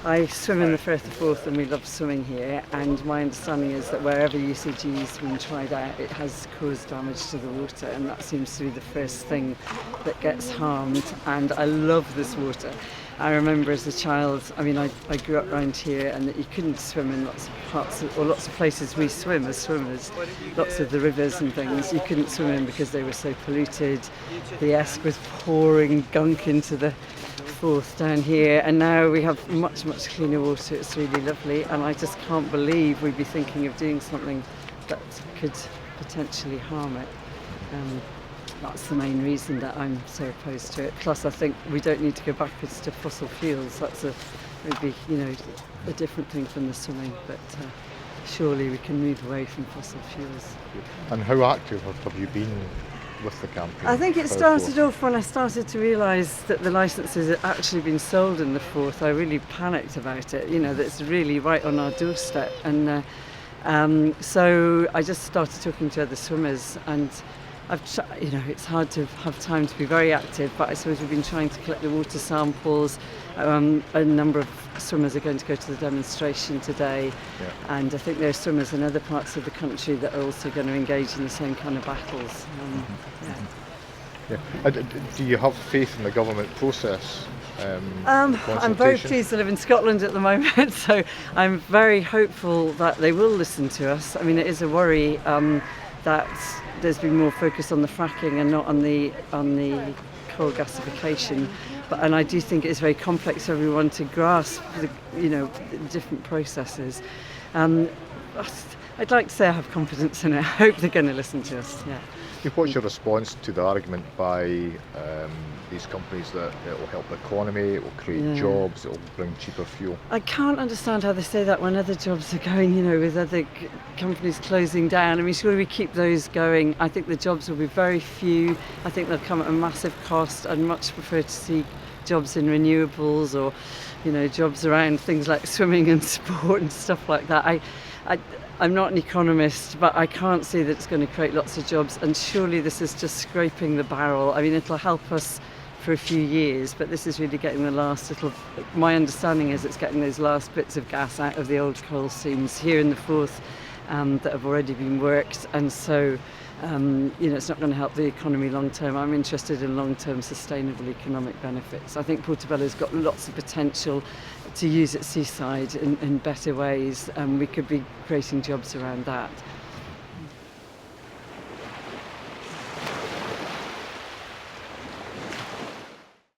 I swim in the Firth of Forth and we love swimming here, and my understanding is that wherever UCG has been tried out, it has caused damage to the water, and that seems to be the first thing that gets harmed. And I love this water. I remember as a child, I mean, I grew up around here, and that you couldn't swim in lots of parts or lots of places we swim as swimmers, lots of the rivers and things you couldn't swim in because they were so polluted. The Esk was pouring gunk into the Forth down here, and now we have much cleaner water. It's really lovely, and I just can't believe we'd be thinking of doing something that could potentially harm it. That's the main reason that I'm so opposed to it. Plus, I think we don't need to go backwards to fossil fuels. Would be, a different thing from the swimming, but surely we can move away from fossil fuels. And how active have you been with the campaign? I think it started off when I started to realise that the licences had actually been sold in the Forth. I really panicked about it, that it's really right on our doorstep. And so I just started talking to other swimmers, and it's hard to have time to be very active, but I suppose we've been trying to collect the water samples. A number of swimmers are going to go to the demonstration today, and I think there are swimmers in other parts of the country that are also going to engage in the same kind of battles. Do you have faith in the government process? I'm very pleased to live in Scotland at the moment, so I'm very hopeful that they will listen to us. I mean, it is a worry that there's been more focus on the fracking and not on the coal gasification, and I do think it's very complex for everyone to grasp the different processes. I'd like to say I have confidence in it. I hope they're going to listen to us. What's your response to the argument by these companies that it will help the economy, it will create jobs, it will bring cheaper fuel? I can't understand how they say that when other jobs are going, with other companies closing down. I mean, surely we keep those going. I think the jobs will be very few. I think they'll come at a massive cost. I'd much prefer to see jobs in renewables or, jobs around things like swimming and sport and stuff like that. I'm not an economist, but I can't see that it's going to create lots of jobs, and surely this is just scraping the barrel. I mean, it'll help us for a few years, but this is really getting the last little... My understanding is it's getting those last bits of gas out of the old coal seams here in the Forth that have already been worked, and so it's not going to help the economy long term. I'm interested in long-term sustainable economic benefits. I think Portobello's got lots of potential to use its seaside in better ways, and we could be creating jobs around that.